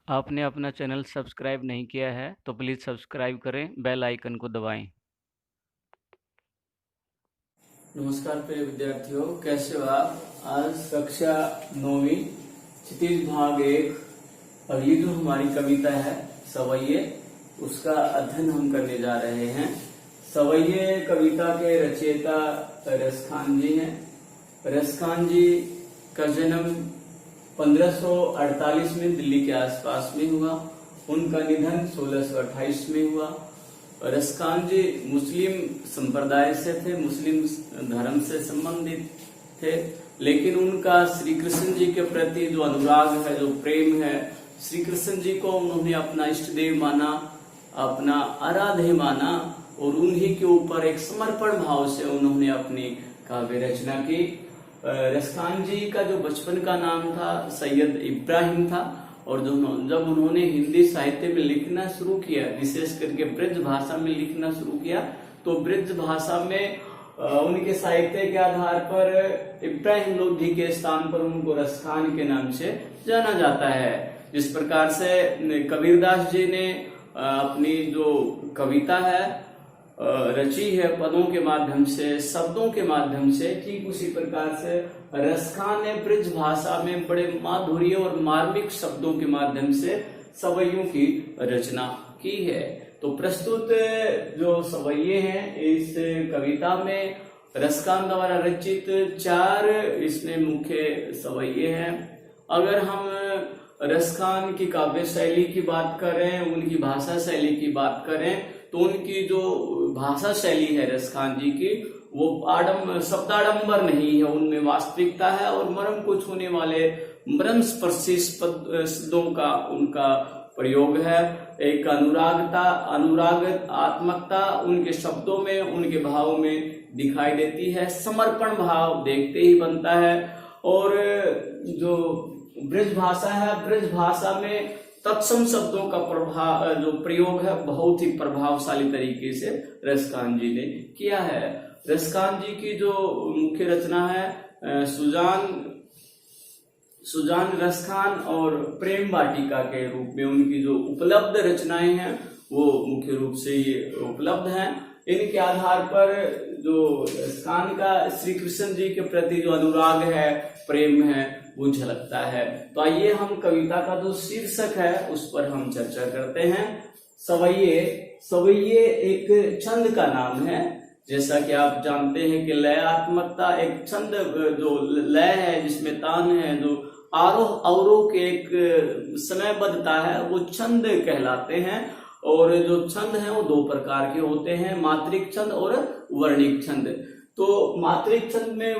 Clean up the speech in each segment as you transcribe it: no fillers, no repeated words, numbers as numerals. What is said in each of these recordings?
आपने अपना channel subscribe नहीं किया है तो प्लीज़ सब्सक्राइब करें, बेल आइकन को दबाएं। नमस्कार प्रिय विद्यार्थियों, कैसे हो आप। आज कक्षा 9वीं क्षितिज भाग 1 अगली जो हमारी कविता है सवैये, उसका अध्ययन हम करने जा रहे हैं। सवैये कविता के रचयिता रसखान जी हैं। रसखान जी का जन्म 1548 में दिल्ली के आसपास में हुआ। उनका निधन 1628 में हुआ। रसखान जी मुस्लिम संप्रदाय से थे, मुस्लिम धर्म से संबंधित थे, लेकिन उनका श्री कृष्ण जी के प्रति जो अनुराग है, जो प्रेम है, श्री कृष्ण जी को उन्होंने अपना इष्ट देव माना, अपना आराध्य माना और उन्हीं के ऊपर एक समर्पण भाव से उन्होंने अपनी काव्य रचना की। रसखान जी का जो बचपन का नाम था सैयद इब्राहिम था, और जब उन्होंने हिंदी साहित्य में लिखना शुरू किया, विशेष करके ब्रज भाषा में लिखना शुरू किया, तो ब्रज भाषा में उनके साहित्य के आधार पर इब्राहिम लोधी के स्थान पर उनको रसखान के नाम से जाना जाता है। जिस प्रकार से कबीरदास जी ने अपनी जो कविता है रची है पदों के माध्यम से, शब्दों के माध्यम से, ठीक उसी प्रकार से रसखान ने ब्रज भाषा में बड़े माधुर्य और मार्मिक शब्दों के माध्यम से सवैयों की रचना की है। तो प्रस्तुत जो सवैये हैं, इस कविता में रसखान द्वारा रचित 4 इसमें मुख्य सवैये हैं। अगर हम रसखान की काव्य शैली की बात करें, उनकी भाषा शैली की बात करें, तो उनकी जो भाषा शैली है रसखान जी की, वो शब्दाडंबर नहीं है, उनमें वास्तविकता है और मर्म को छूने वाले मर्म स्पर्शी शब्दों का उनका प्रयोग है। एक अनुरागात्मकता उनके शब्दों में, उनके भाव में दिखाई देती है। समर्पण भाव देखते ही बनता है। और जो ब्रज भाषा है, ब्रज भाषा में तत्सम शब्दों का जो प्रयोग है बहुत ही प्रभावशाली तरीके से रसखान जी ने किया है। रसखान जी की जो मुख्य रचना है सुजान रसखान और प्रेम वाटिका के रूप में उनकी जो उपलब्ध रचनाएं हैं वो मुख्य रूप से ये उपलब्ध हैं। इनके आधार पर जो रसखान का श्री कृष्ण जी के प्रति जो अनुराग है, प्रेम है, वो झलकता है। तो आइए हम कविता का जो शीर्षक है उस पर हम चर्चा करते हैं। सवैये एक छंद का नाम है। जैसा कि आप जानते हैं कि लयात्मकता एक छंद, जो लय है जिसमें तान है, जो आरोह अवरोह के एक समयबद्धता है, वो छंद कहलाते हैं। और जो छंद है वो 2 प्रकार के होते हैं, मात्रिक छंद और वर्णिक छंद। तो मात्रिक छंद में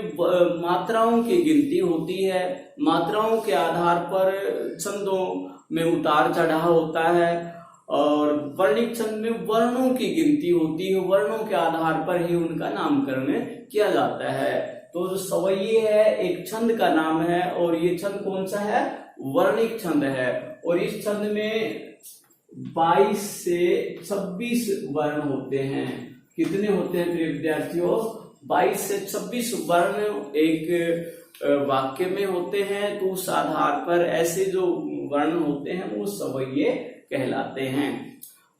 मात्राओं की गिनती होती है, मात्राओं के आधार पर छंदों में उतार चढ़ाव होता है। और वर्णिक छंद में वर्णों की गिनती होती है, वर्णों के आधार पर ही उनका नामकरण किया जाता है। तो जो सवैये है एक छंद का नाम है, और ये छंद कौन सा है? वर्णिक छंद है। और इस छंद में 22 से 26 वर्ण होते हैं। कितने होते हैं प्रिय विद्यार्थियों? 22 से 26 वर्ण एक वाक्य में होते हैं। तो उस आधार पर ऐसे जो वर्ण होते हैं वो सवैये कहलाते हैं।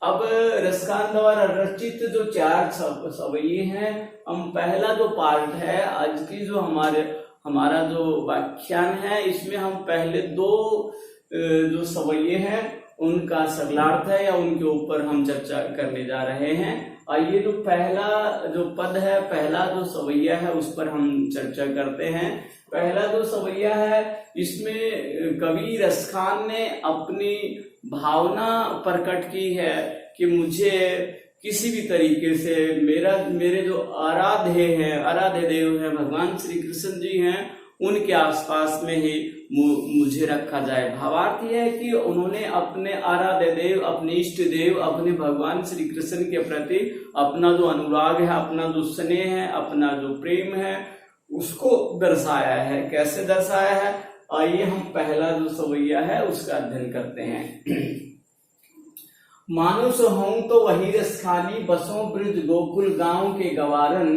अब रसखान द्वारा रचित जो 4 सवैये हैं, हम पहला जो पार्ट है आज की जो हमारा जो व्याख्यान है, इसमें हम पहले 2 जो सवैये हैं उनका सरलार्थ है या उनके ऊपर हम चर्चा करने जा रहे हैं। आइए जो पहला जो पद है, पहला जो सवैया है, उस पर हम चर्चा करते हैं। पहला जो सवैया है, इसमें कवि रसखान ने अपनी भावना प्रकट की है कि मुझे किसी भी तरीके से मेरे जो आराध्य देव हैं, भगवान श्री कृष्ण जी हैं, उनके आसपास में ही मुझे रखा जाए। भावार्थ यह है कि उन्होंने अपने आराध्य देव, अपने इष्ट देव, अपने भगवान श्री कृष्ण के प्रति अपना जो अनुराग है, अपना जो स्नेह है, अपना जो प्रेम है, उसको दर्शाया है। कैसे दर्शाया है? आइए हम पहला जो सवैया है उसका अध्ययन करते हैं। मानुष हूं तो वही रसखानी, बसों ब्रज गोकुल गांव के गवारन,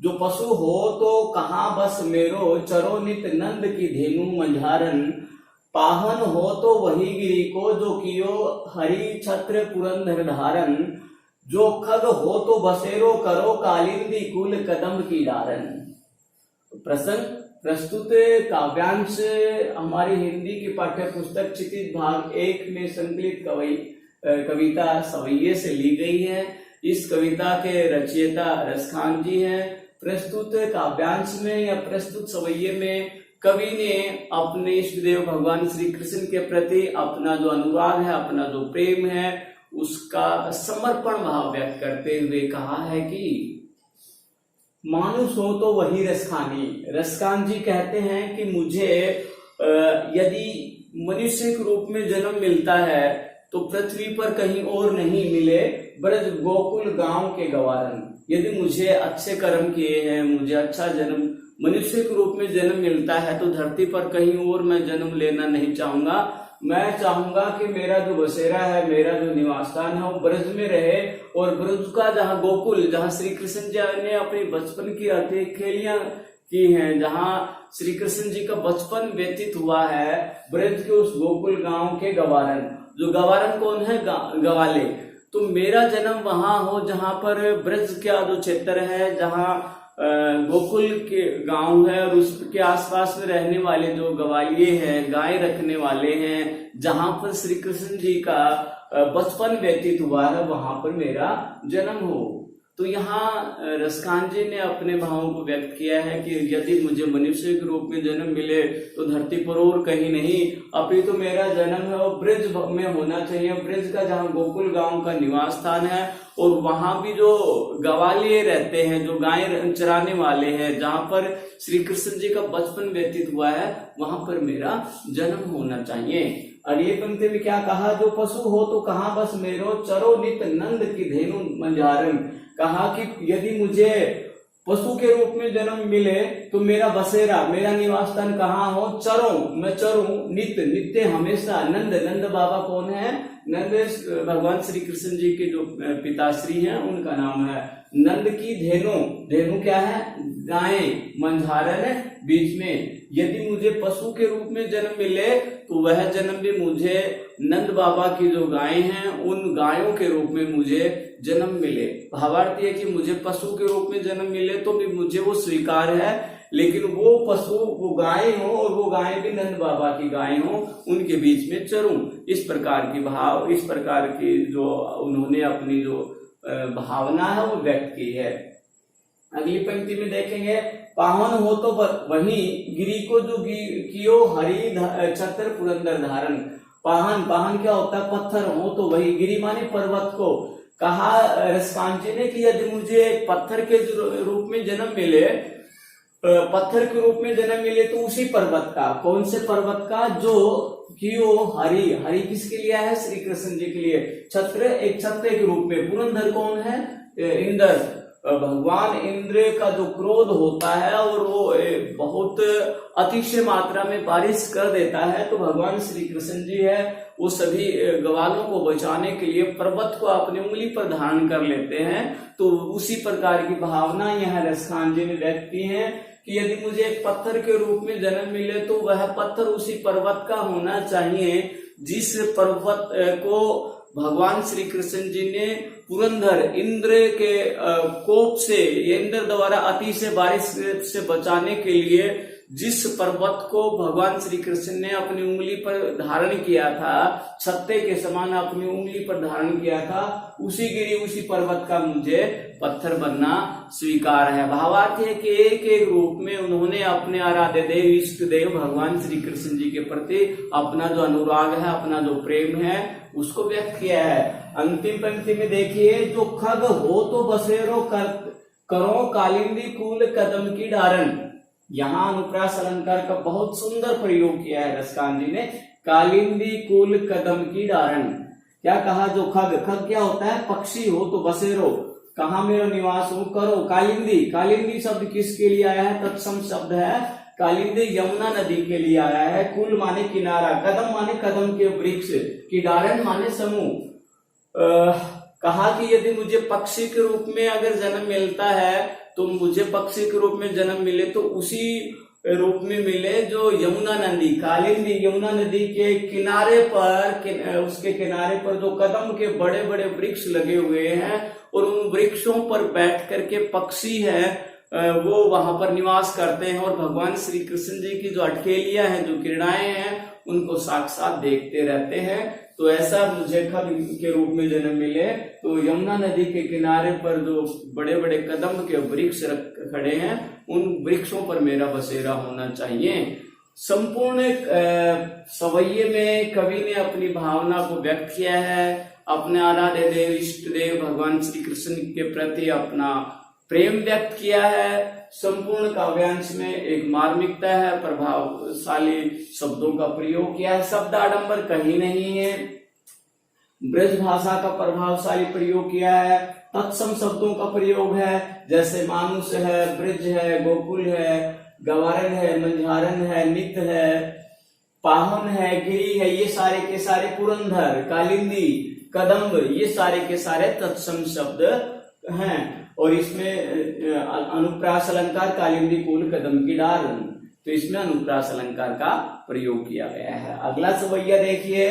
जो पशु हो तो कहाँ बस मेरो, चरो नित नंद की धेनु मंझारन, पाहन हो तो वही गिरी को जो कियो हरि छत्र पुरंदर धारण, जो खग हो तो बसेरो करो कालिंदी कुल कदम की डारन। प्रसंग प्रस्तुत काव्यांश हमारी हिंदी की पाठ्य पुस्तक क्षितिज भाग 1 में संकलित कविता सवैये से ली गई है। इस कविता के रचयिता रसखान जी हैं। प्रस्तुत काव्यांश में या प्रस्तुत सवैये में कवि ने अपने इष्ट देव भगवान श्री कृष्ण के प्रति अपना जो अनुराग है, अपना जो प्रेम है, उसका समर्पण भाव व्यक्त करते हुए कहा है कि मानुष हो तो वही रसखानी। रसखान जी कहते हैं कि मुझे यदि मनुष्य के रूप में जन्म मिलता है तो पृथ्वी पर कहीं और नहीं मिले, ब्रज गोकुल गांव के गवारन। यदि मुझे अच्छे कर्म किए हैं, मुझे अच्छा जन्म मनुष्य के रूप में जन्म मिलता है तो धरती पर कहीं और मैं जन्म लेना नहीं चाहूंगा। मैं चाहूंगा कि मेरा जो बसेरा है, मेरा जो निवास स्थान है वो ब्रज में रहे, और ब्रज का जहाँ गोकुल, जहाँ श्री कृष्ण जी ने अपनी बचपन की अनेक खेलियां की हैं, जहाँ श्री कृष्ण जी का बचपन व्यतीत हुआ है, ब्रज के उस गोकुल गांव के गवारन। जो गवारन कौन है? गवाले। तो मेरा जन्म वहां हो जहां पर ब्रज का जो क्षेत्र है, जहाँ गोकुल के गांव है, और उसके आसपास में रहने वाले जो गवालिये हैं, गाय रखने वाले हैं, जहां पर श्री कृष्ण जी का बचपन व्यतीत हुआ है, वहां पर मेरा जन्म हो। तो यहाँ रसखान जी ने अपने भावों को व्यक्त किया है कि यदि मुझे मनुष्य के रूप में जन्म मिले तो धरती पर और कहीं नहीं, अभी तो मेरा जन्म है वो ब्रज में होना चाहिए। ब्रज का जहाँ गोकुल गांव का निवास स्थान है, और वहां भी जो गवालिये रहते हैं, जो गाय चराने वाले हैं, जहां पर श्री कृष्ण जी का बचपन व्यतीत हुआ है, वहां पर मेरा जन्म होना चाहिए। अगली पंक्ति में क्या कहा? जो पशु हो तो कहाँ बस मेरो, चरो नित नंद की धेनु मंझारन। कहा कि यदि मुझे पशु के रूप में जन्म मिले तो मेरा बसेरा, मेरा निवास स्थान कहाँ हो? चरूं, मैं चरूं नित्य, नित्य हमेशा। नंद, नंद बाबा कौन है? नंद भगवान श्री कृष्ण जी के जो पिताश्री हैं उनका नाम है। नंद की धेनु, धेनु क्या है? गाय, मंझारन बीच में। यदि मुझे पशु के रूप में जन्म मिले तो वह जन्म भी मुझे नंद बाबा की जो गाय हैं उन गायों के रूप में मुझे जन्म मिले। भावार्थ है कि मुझे पशु के रूप में जन्म मिले तो भी मुझे वो स्वीकार है, लेकिन वो पशु, वो गाय हो, और वो गाय भी नंद बाबा की गाय हो, उनके बीच में चरूं। इस प्रकार की भाव, इस प्रकार की जो उन्होंने अपनी जो भावना है वो व्यक्त की है। अगली पंक्ति में देखेंगे, पावन हो तो वही गिरी को जो कियो हरि छत्र पुरंदर धारण। पाहन, पाहन क्या होता है? पत्थर हो तो वही, गिरी माने पर्वत को। कहा रसखान जी ने कि यदि मुझे पत्थर के रूप में जन्म मिले, पत्थर के रूप में जन्म मिले तो उसी पर्वत का, कौन से पर्वत का? जो कियो हरि, हरि किसके लिए है? श्री कृष्ण जी के लिए। छत्र, एक छत्र के रूप में। पुरंदर कौन है? इंद्र। भगवान इंद्र का जो क्रोध होता है और वो बहुत अतिशय मात्रा में बारिश कर देता है, तो भगवान श्री कृष्ण जी है वो सभी ग्वालों को बचाने के लिए पर्वत को अपनी उंगली पर धारण कर लेते हैं। तो उसी प्रकार की भावना यहाँ रसखान जी ने व्यक्त की है कि यदि मुझे एक पत्थर के रूप में जन्म मिले तो वह पत्थर उसी पर्वत का होना चाहिए जिस पर्वत को भगवान श्री कृष्ण जी ने पुरंदर, इंद्र के कोप से, इंद्र द्वारा अतिशय बारिश से बचाने के लिए जिस पर्वत को भगवान श्री कृष्ण ने अपनी उंगली पर धारण किया था, छत्ते के समान अपनी उंगली पर धारण किया था, उसी गिरी, उसी पर्वत का मुझे पत्थर बनना स्वीकार है। भावार्थ है कि एक एक रूप में उन्होंने अपने आराध्य देव, इष्ट देव भगवान श्री कृष्ण जी के प्रति अपना जो अनुराग है, अपना जो प्रेम है, उसको व्यक्त किया है। अंतिम पंक्ति में देखिए, जो खग हो तो बसेरो करो कालिंदी कुल कदम की डारन। यहाँ अनुप्रास अलंकार का बहुत सुंदर प्रयोग किया है रसखान जी ने। कालिंदी कुल कदम की डारन, क्या कहा? जो खग, खग क्या होता है? पक्षी हो तो बसेरो, कहाँ मेरा निवास हो? करो कालिंदी, कालिंदी शब्द किसके लिए आया है? तत्सम शब्द है। कालिंदी यमुना नदी के लिए आया है। कुल माने किनारा, कदम माने कदम के वृक्ष, किडारन माने समूह। कहा कि यदि मुझे पक्षी के रूप में अगर जन्म मिलता है तो मुझे पक्षी के रूप में जन्म मिले तो उसी रूप में मिले, जो यमुना नदी, कालिंदी यमुना नदी के किनारे पर, उसके किनारे पर जो कदम के बड़े बड़े वृक्ष लगे हुए हैं और उन वृक्षों पर बैठ करके पक्षी है वो वहां पर निवास करते हैं और भगवान श्री कृष्ण जी की जो अटकेलियां हैं, जो किरणाएं हैं, उनको साक्षात देखते रहते हैं। तो ऐसा मुझे खग के रूप में जन्म मिले। तो यमुना नदी के किनारे पर जो बड़े बड़े कदम के वृक्ष खड़े हैं, उन वृक्षों पर मेरा बसेरा होना चाहिए। संपूर्ण सवैये में कवि ने अपनी भावना को व्यक्त किया है, अपने आराध्य देव, इष्ट देव भगवान श्री कृष्ण के प्रति अपना प्रेम व्यक्त किया है। संपूर्ण काव्यांश में एक मार्मिकता है, प्रभावशाली शब्दों का प्रयोग किया है, शब्द आडंबर कहीं नहीं है, ब्रज भाषा का प्रभावशाली प्रयोग किया है, तत्सम शब्दों का प्रयोग है, जैसे मानुष है, ब्रज है, गोकुल है, गवारन है, मंझारन है, नित्य है, पाहन है, गिरी है, ये सारे के सारे, पुरंदर, कालिंदी, कदम्ब, ये सारे के सारे तत्सम शब्द हैं। और इसमें अनुप्रास अलंकार, कालिंदी कुल कदम की डाल, तो इसमें अनुप्रास अलंकार का प्रयोग किया गया है। अगला सवैया देखिए,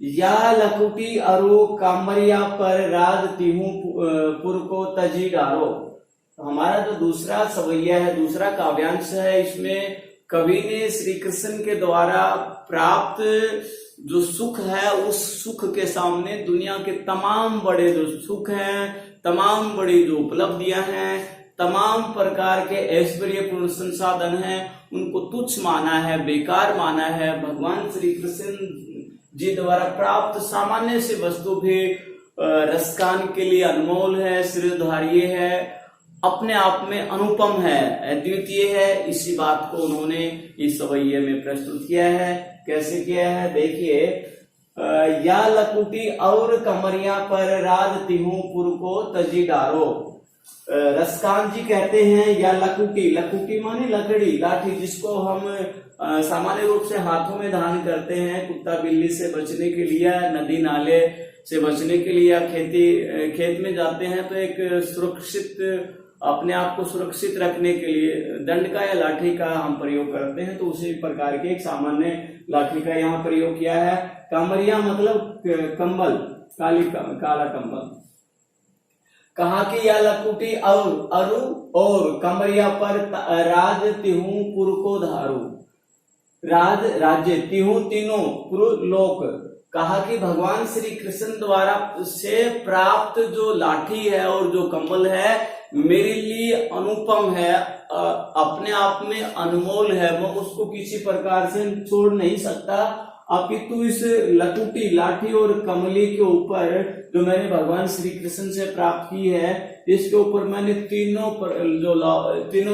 या लकुटी अरु कामरिया पर राज तिहु पुर को तजी डारो। हमारा जो दूसरा सवैया है, दूसरा काव्यांश है, इसमें कवि ने श्री कृष्ण के द्वारा प्राप्त जो सुख है, उस सुख के सामने दुनिया के तमाम बड़े जो सुख हैं, तमाम बड़ी जो उपलब्धियां हैं, तमाम प्रकार के ऐश्वर्यपूर्ण संसाधन हैं, उनको तुच्छ माना है, बेकार माना है। भगवान श्री कृष्ण जी द्वारा प्राप्त सामान्य से वस्तु भी रसकान के लिए अनमोल है, श्रेयोधार्य है, अपने आप में अनुपम है, अद्वितीय है। इसी बात को उन्होंने इस सवैये में प्रस्तुत किया है। कैसे किया है देखिए, या लकुटी और कमरिया पर राज तिहु पुर को तजी डारो। रसकान जी कहते हैं या लकुटी, लकुटी माने लकड़ी, लाठी, जिसको हम सामान्य रूप से हाथों में धारण करते हैं, कुत्ता बिल्ली से बचने के लिए, नदी नाले से बचने के लिए, खेत में जाते हैं तो एक सुरक्षित, अपने आप को सुरक्षित रखने के लिए दंड का या लाठी का हम प्रयोग करते हैं। तो उसी प्रकार के एक सामान्य लाठी का यहाँ प्रयोग किया है। कमरिया मतलब कंबल, काला कंबल। कहा कि या लकुटी और अरु और कमरिया पर राज तिहु पुर को धारू। राज राज्य, तिहु तीनों, पुर लोक। कहा कि भगवान श्री कृष्ण द्वारा से प्राप्त जो लाठी है और जो कंबल है, मेरे लिए अनुपम है, अपने आप में अनमोल है, मैं उसको किसी प्रकार से छोड़ नहीं सकता। अपितु इस लकुटी, लाठी और कमली के ऊपर जो मैंने भगवान श्री कृष्ण से प्राप्त की है, इसके ऊपर मैंने तीनों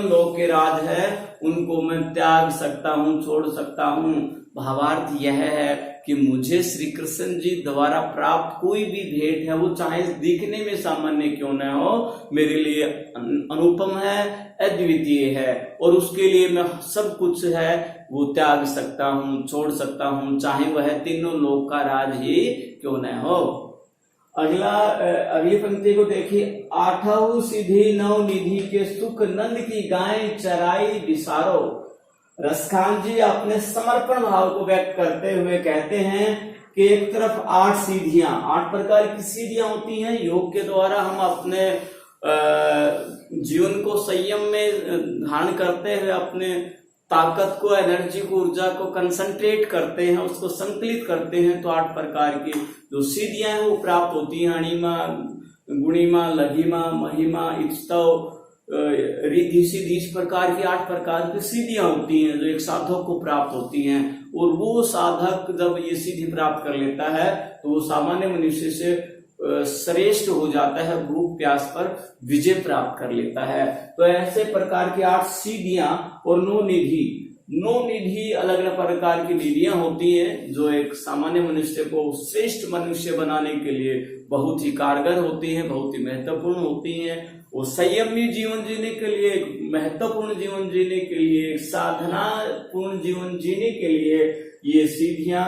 लोक के राज है, उनको मैं त्याग सकता हूँ, छोड़ सकता हूँ। भावार्थ यह है कि मुझे श्री कृष्ण जी द्वारा प्राप्त कोई भी भेंट है, वो चाहे दिखने में सामान्य क्यों न हो, मेरे लिए अनुपम है, अद्वितीय है, और उसके लिए मैं सब कुछ है वो त्याग सकता हूँ, छोड़ सकता हूँ, चाहे वह तीनों लोक का राज ही क्यों न हो। अगली पंक्ति को देखिए, आठऊ सिद्धि नौ निधि के सुख, नंद की गाय चराई विसारो। रसखान जी अपने समर्पण भाव को व्यक्त करते हुए कहते हैं कि एक तरफ 8 सीधियां, 8 प्रकार की सीधियां होती हैं, योग के द्वारा हम अपने जीवन को संयम में धारण करते हुए अपने ताकत को, एनर्जी को, ऊर्जा को कंसंट्रेट करते हैं, उसको संकलित करते हैं। तो 8 प्रकार की जो सीधियां हैं वो प्राप्त होती हैं, अणिमा, गुणिमा, लघिमा, महिमा, इच्छतव, रिद्धि सिद्धि, इस प्रकार की 8 प्रकार की सिद्धियां होती हैं जो एक साधक को प्राप्त होती हैं। और वो साधक जब ये सिद्धि प्राप्त कर लेता है तो वो सामान्य मनुष्य से श्रेष्ठ हो जाता है, भूख प्यास पर विजय प्राप्त कर लेता है। तो ऐसे प्रकार की 8 सिद्धियां और 9 निधि अलग अलग प्रकार की निधियां होती हैं जो एक सामान्य मनुष्य को श्रेष्ठ मनुष्य बनाने के लिए बहुत ही कारगर होती हैं, बहुत ही महत्वपूर्ण होती हैं। वो संयमी जीवन जीने के लिए, महत्वपूर्ण जीवन जीने के लिए, साधना पूर्ण जीवन जीने के लिए ये सीधियां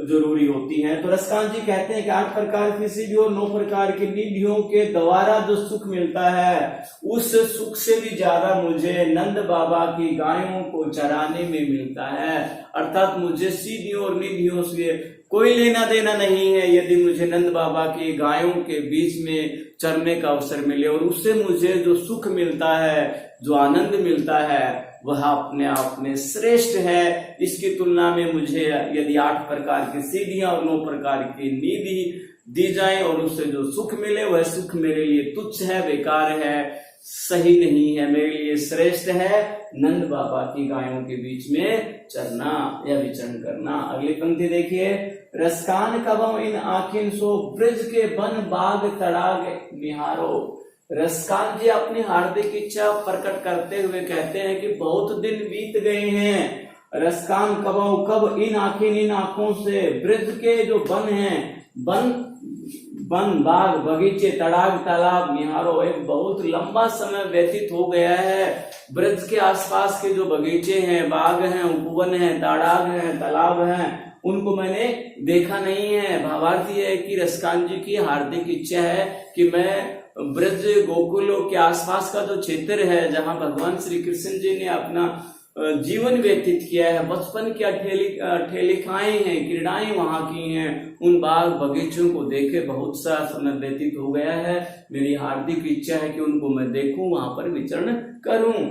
जरूरी होती हैं। तो रसकांत जी कहते हैं कि 8 प्रकार की सीढ़ी और 9 प्रकार की निधियों के द्वारा जो सुख मिलता है, उस सुख से भी ज्यादा मुझे नंद बाबा की गायों को चराने में मिलता है। अर्थात मुझे सीढ़ियों और निधियों से कोई लेना देना नहीं है यदि मुझे नंद बाबा की गायों के बीच में चरने का अवसर मिले, और उससे मुझे जो सुख मिलता है, जो आनंद मिलता है, वह अपने आप में श्रेष्ठ है। इसकी तुलना में मुझे यदि 8 प्रकार की सीढ़ियां और 9 प्रकार की निधि दी जाए और उससे जो सुख मिले, वह सुख मेरे लिए तुच्छ है, बेकार है, सही नहीं है। मेरे लिए श्रेष्ठ है नंद बाबा की गायों के बीच में चरना या विचरण करना। अगली पंक्ति देखिए, रसकान कबहु इन आखिन सो ब्रज के वन बाग तड़ाग निहारो। रसकान जी अपनी हार्दिक इच्छा प्रकट करते हुए कहते हैं कि बहुत दिन बीत गए हैं, रसकान कबहु कब इन आंखों से ब्रज के जो वन हैं, वन बाग बगीचे तड़ाग तालाब निहारो। एक बहुत लंबा समय व्यतीत हो गया है, ब्रज के आसपास के जो बगीचे हैं, बाग हैं, उपवन हैं, तड़ाग हैं, तालाब हैं, उनको मैंने देखा नहीं है। भावार्थ यह है कि रसकान जी की हार्दिक इच्छा है कि मैं ब्रज गोकुलों के आसपास का जो क्षेत्र है, जहां भगवान श्री कृष्ण जी ने अपना जीवन व्यतीत किया है, बचपन की ठेलिकाएं हैं, क्रीड़ाएं वहां की हैं, उन बाग बगीचों को देखे बहुत सा समय व्यतीत हो गया है। मेरी हार्दिक इच्छा है कि उनको मैं देखूं, वहां पर विचरण करूं।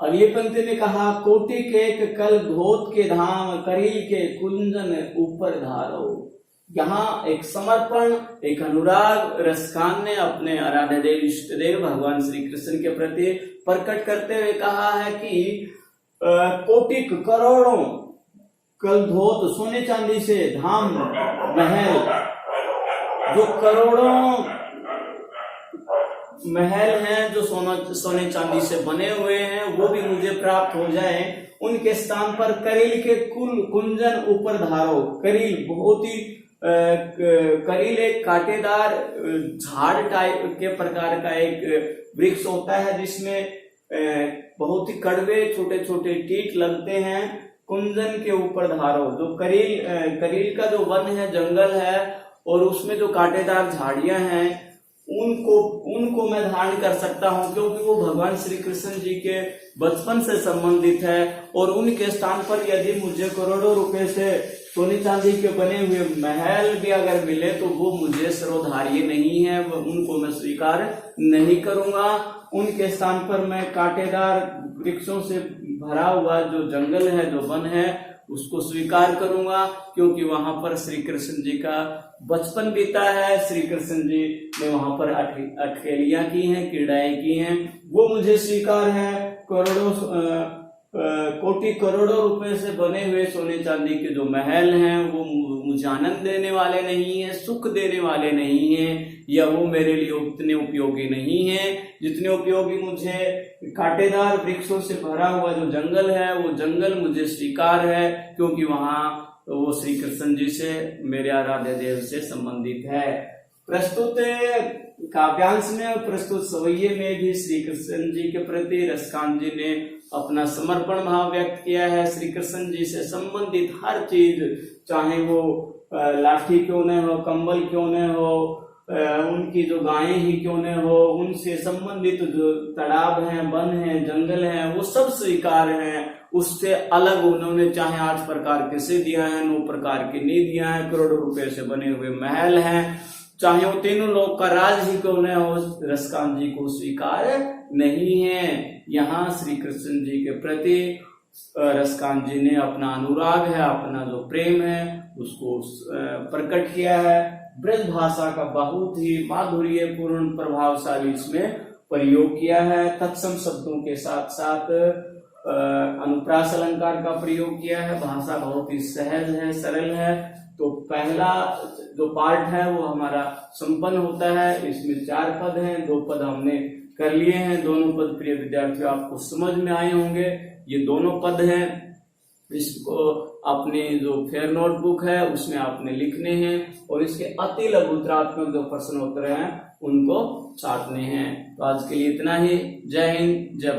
अगली पंक्ति में कहा, कोटि के कल धोत के धाम, करील के कुंजन ऊपर धारो। यहाँ एक समर्पण, एक अनुराग रसकान ने अपने आराध्य देव इष्ट देव भगवान श्री कृष्ण के प्रति प्रकट करते हुए कहा है कि कोटिक करोड़ों कलधोत सोने चांदी से धाम महल, जो करोड़ों महल हैं जो सोने चांदी से बने हुए हैं, वो भी मुझे प्राप्त हो जाए। उनके स्थान पर करील के कुंजन ऊपर धारो। करील बहुत ही करील एक कांटेदार झाड़ टाइप के प्रकार का एक वृक्ष होता है, जिसमें बहुत ही कड़वे छोटे छोटे टीट लगते हैं। कुंजन के ऊपर धारो, जो करील का जो वन है, जंगल है, और उसमें जो कांटेदार झाड़ियां हैं, उनको मैं धारण कर सकता हूं, क्योंकि वो भगवान श्री कृष्ण जी के बचपन से संबंधित है। और उनके स्थान पर यदि मुझे करोड़ों रुपए से सोने चांदी के बने हुए महल भी अगर मिले, तो वो मुझे सर्वधार्य नहीं है, उनको मैं स्वीकार नहीं करूंगा। उनके स्थान पर मैं कांटेदार वृक्षों से भरा हुआ जो जंगल है, जो वन है, उसको स्वीकार करूंगा, क्योंकि वहां पर श्री कृष्ण जी का बचपन बीता है। श्री कृष्ण जी ने वहां पर अठखेलियां की हैं, क्रीड़ाएं की हैं, वो मुझे स्वीकार है। कोटि करोड़ों रुपए से बने हुए सोने चांदी के जो महल हैं, वो मुझे आनंद देने वाले नहीं है, सुख देने वाले नहीं है, या वो मेरे लिए उतने उपयोगी नहीं है जितने उपयोगी मुझे कांटेदार वृक्षों से भरा हुआ जो जंगल है, वो जंगल मुझे स्वीकार है, क्योंकि वहां वो श्री कृष्ण जी से, मेरे आराध्य देव से संबंधित है। प्रस्तुत काव्यांश में और प्रस्तुत सवैये में भी श्री कृष्ण जी के प्रति रसकान जी ने अपना समर्पण भाव व्यक्त किया है। श्री कृष्ण जी से संबंधित हर चीज, चाहे वो लाठी क्यों न हो, कंबल क्यों न हो, उनकी जो गायें ही क्यों न हो, उनसे संबंधित जो तालाब हैं, वन हैं, जंगल हैं, वो सब स्वीकार हैं। उससे अलग उन्होंने चाहे 8 प्रकार के सीढ़ियां हैं, 9 प्रकार की निधियां हैं, करोड़ों रुपए से बने हुए महल हैं, चाहे वो तीनों लोग का राज ही क्यों न हो, रसकान जी को स्वीकार नहीं है। यहाँ श्री कृष्ण जी के प्रति रसकान जी ने अपना अनुराग है, अपना जो प्रेम है, उसको प्रकट किया है। ब्रज भाषा का बहुत ही माधुर्यपूर्ण प्रभावशाली इसमें प्रयोग किया है। तत्सम शब्दों के साथ साथ अनुप्रास अलंकार का प्रयोग किया है। भाषा बहुत ही सहज है, सरल है। तो पहला जो पार्ट है वो हमारा संपन्न होता है। इसमें 4 पद हैं, 2 पद हमने कर लिए हैं। दोनों पद प्रिय विद्यार्थियों आपको समझ में आए होंगे। ये दोनों पद हैं, इसको अपने जो फेयर नोटबुक है उसमें आपने लिखने हैं, और इसके अति लघुत्रात्मक जो प्रश्न उत्तर हैं उनको छाटने हैं। तो आज के लिए इतना ही। जय हिंद, जय